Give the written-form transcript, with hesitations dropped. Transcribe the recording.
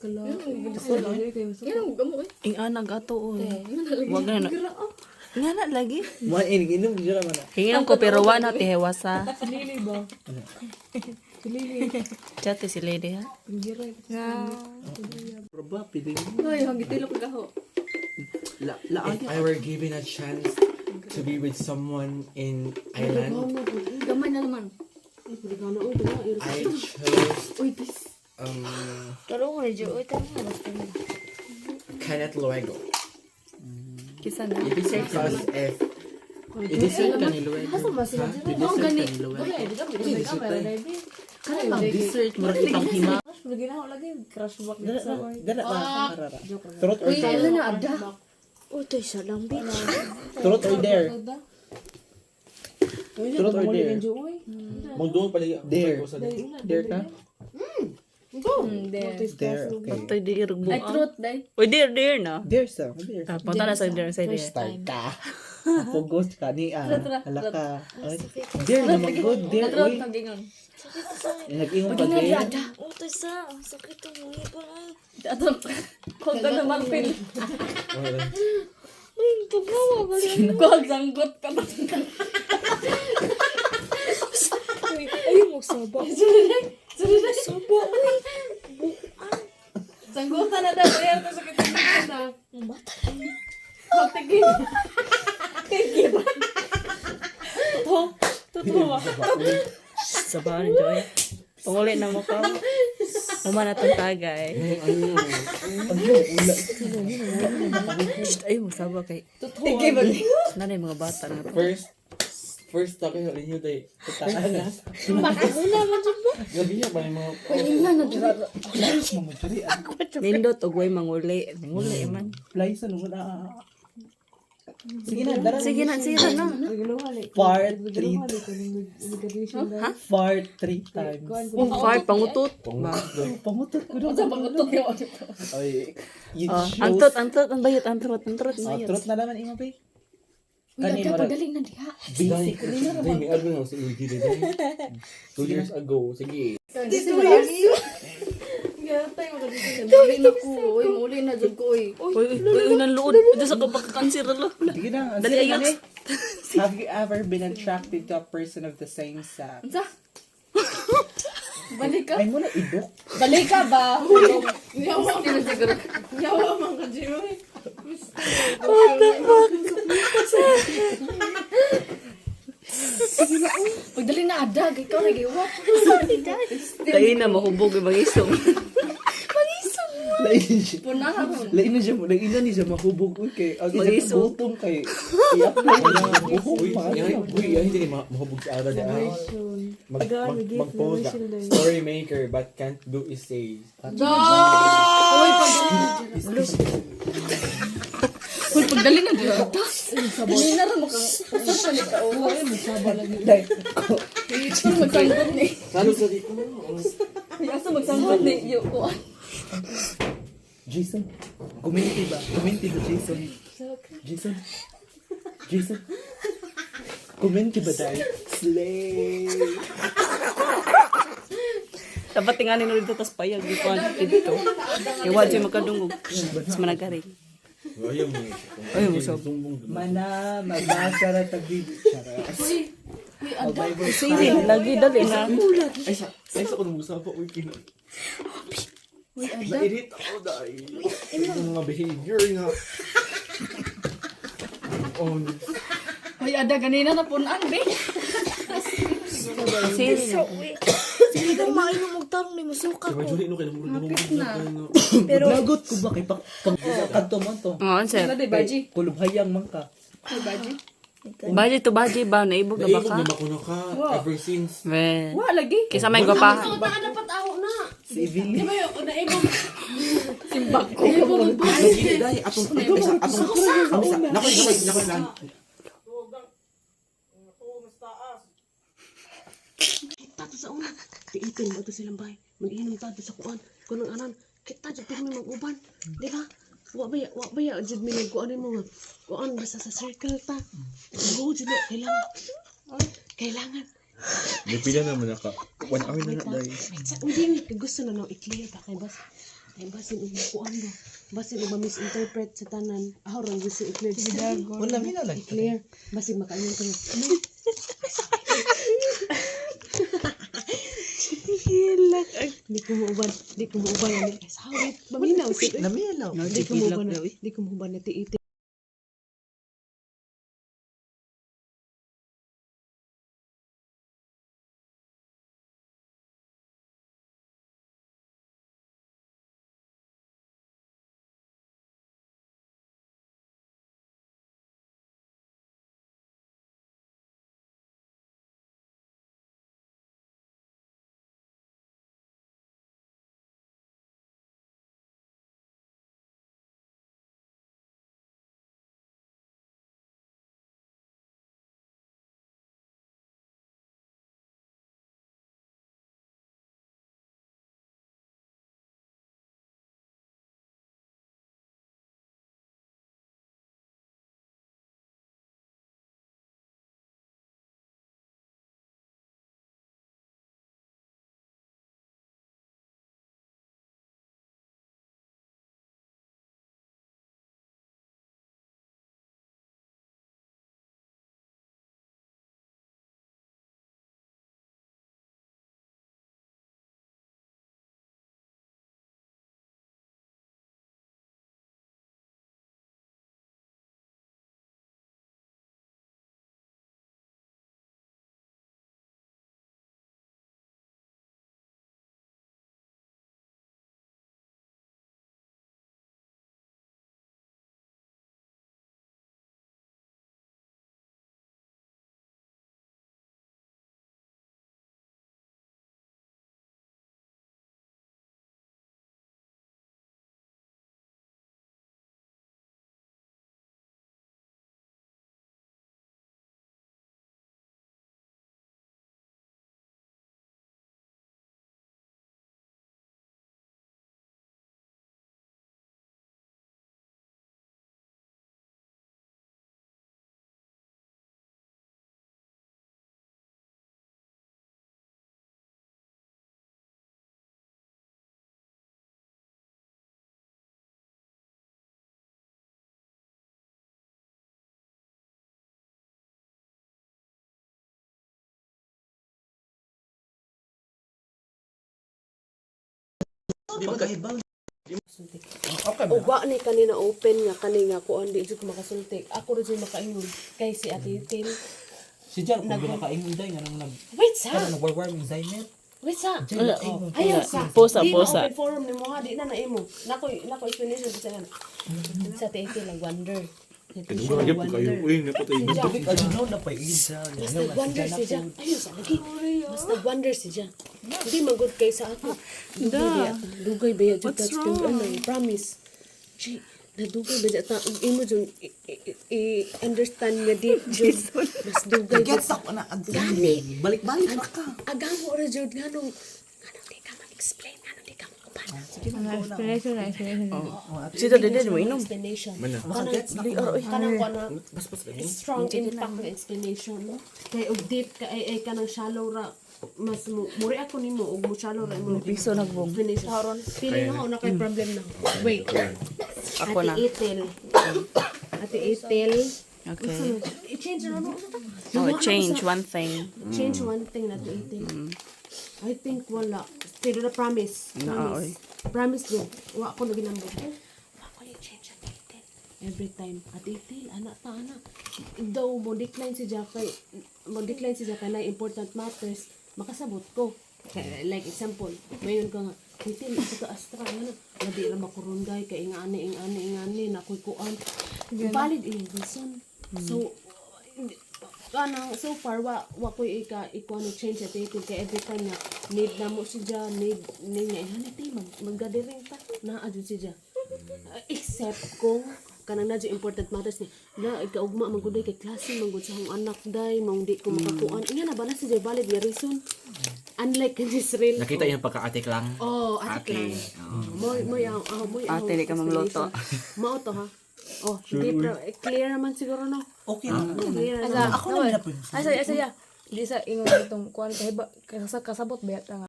Yan, gamo eh. Ing anak ato o. Wag na. Nga na lagi. Man, inom dira man. Hinginom ko pero wala ti hewasa. Lili ba? Chate si lady ha. Proba pili. Ay, hangitilo ko gaho. If I were given a chance to be with someone in Ireland, Gamay na naman. I chose Uy, bis. Tarong nga dyan. Uy, tarong nga. Kenneth Luego. Kisa na. Because if i-dessert ka ni Luego, Oh, gani. Kaya lang dessert mo rin itang hima. Lagi na ako lagi. Crush back. Dala ba? Karara. Truth or Uy, dare? ano na, ada. Uy, ito isa lang, bitch. Truth or dare? Truth or dare? Magdoon pala Dare. Dare ka? There. Dare, okay. Tay di irugbo. Ay, truth, day. Uy, dear na. Dare sa. Dare. Punta na sa dear sa dear. Start ka. Focus ka ni Hala ka. Ay, Dare naman good. Dare, Truth, uy. tagingon. Nag-ingon pa dare. Uy, ito isa. Ang sakit ang mga iba. Ato, kung ka naman pil. Uy, tugawa ba yan? Kung sanggot ka ba? Ay, magsaba. Saba, uy. Sanggutan na daw. Ayan, ko sakit ang na. Magtigil. Tigil ba? Totoo ba? Sabahan joy. Panguli na mo ka. Umana tong tagay. Ay, masaba kay. Tigil ba? Nanay mga bata na. First talk sa inyo tay. Gabi niya ba yung mga Ina na dira. Nindot og way manguli. Manguli man. Fly sa nung Sige na, dara. Sige na, sige na. Part 3. Part 3 times. Far pangutot. Ba. Pamutot ko doon. Sa pangutok yung Ay, you Oh, chose. ang bayot, ang trot. Trot na naman, Ima Bay. Uy, Kani mo pagaling na diha. basic. Day, may ano sa iyo dito day. 2 years ago. Sige. Gatay mo kasi. Muli na ko. Uy, muli na dyan ko. Uy. Uy, nang luod. Ito sa kapag-cancer lo. Sige na. Dali sige ayos. na, eh. Have you ever been attracted to a person of the same sex? Sa? Balik ka? Ay mo na idok. Balik ka ba? Hulog. Yawa ka siguro. Yawa man ka, Jimmy. What the fuck? Uy, dali na adag. Ikaw na giwat. Dahil na mahubog yung mga isong. Lain siya. Punahan mo. Lain na niya mahubog. Uy, kay agi Mag-iso. sa gutom kay i-apply na niya buhok Uy, pa. hindi ni mahubog sa ara day. Mag-post ka. Story maker but can't do is say. Uy, pagdali na dito. Hindi na rin mo kang usap ka. Uy, Like, ito magsangkot ni. Salo sa dito. Asa magsangkot ni. Yo, ko. Jason, community ba? Community ba, Jason? Jason. Community ba dahil? Slay! Dapat tinganin ulit ito, tas payag. Dito. Iwan siya magkadungog. Mas managari. Ayaw mo. Ayaw mo, sob. Mana, magbasa na tagbibi. Charot. Sige, lagi dali na. Ay sa ko nung usapa. Uy, kina. Na-edit ako dahil. Yung mga behavior nga. Oh, Uy, ada ganina na punan, be. Sige. Sige ka, mainom magtarong ni masuka kaya ko. Julie, no, kaya namulog na. Pero, Lagot ko ba kay kanto man to? Oo, sir. Ano, di, Baji? Kulubhayang man ka. Ay, Baji. Baji to baji ba? Naibog na ba Naibog ka? na makuno ka ever since. Well, Wa, lagi. kisa may gwapa. Si Evelyn. Simbak ko. Lagi dahil atong nakoy lang. Tato sa una, tiipin mo ito silang bahay. Mag-inom tato sa kuan. Kunang anan, kita dyan kami mag-uban. Di ba? Wa baya, dyan may nagkuanin mo nga. Kuan, basta sa circle ta. Go, dyan na, kailangan. May pila naman naka. 1 hour na na dahil. Hindi, gusto na nang i-clear pa kay boss. Ay basin ug kuan ba. Basin ug misinterpret sa tanan. Aho ra gusto i-clear. Wala mina lang. Clear. Basin makaingon kayo. Hilak. Di ko muuban. Di ko muuban. Sawit. Maminaw. Lamia lang. Di ko muuban. Di ko muuban na tiiti. O wa ni kanina open nga kani nga kuan di jud ko makasulti. Ako ra jud makaingon kay si Ate Tin. Si Jan, kung ginakaingon day, nga nang Wait sa. nag-warm yung Zaynet. Wait sa. Wala. Ayaw sa. Posa, Di posa. ma-open forum ni mo ha, di na naimo. Nakoy explanation sa yan. Sa Ate Tin lang wonder. Kadugay po kayo. Uy, napatay. Tubig ka no na pa sa. Mas nag-wonder si Jan. Ayun sa lagi. Mas nag-wonder si Jan. Hindi magod kay sa ako. Dugay ba yan? What's wrong? Promise. Gee, nadugay ba yan? Imo dyan, i-understand niya deep dyan. Mas dugay ba? Gets up na agani. Balik-balik na ka. Agamo ra dyan. Ganong di ka mag-explain. Ganong di ka mag-upan. Explanation. Sito din mo inom. Explanation. Mana? Kanang ko na strong impact ng explanation. Kaya og deep ka ay kanang shallow ra. Mas muri ako nimo og mo shallow ra mo Piso nagbong. explanation. Feeling ako na kay problem na. Wait. Ako na. Ate Itel. Okay. I-change na ano? Oh, change one thing. Change one thing na Ate Itel. I think wala. Pero na promise. Naoy. Promise do. Wa ko na ginambot. Wa ko i-change Ate Itel. Every time. Ate Itel, anak ta anak. Daw mo decline si Jakay. Mo decline si Jakay na important matters. Makasabot ko. Like example, mayon ka nga, Itel, ito ka astra, ano, hindi na makurunday, kaya ingani, nakoy kuan. Valid in reason. So, so far, wa ko'y ikuan ni change at ito, kaya every time na need na mo siya, need nga, haniti, magadiring ta, naadyo siya. Except kung, kanang nadyo important matters ni na ikaugma manguday kay klase mangud sa akong anak day mong di ko makakuan ina na ba na si valid nga reason unlike in Israel Nakita yung pagka-atik lang. ate lang mo Ate, di ka mamluto. mao to ha di clear naman siguro no Okay lang. clear Asa, naman ako na po. Asa. Di sa ingon itong kuan kay kasabot ba nga.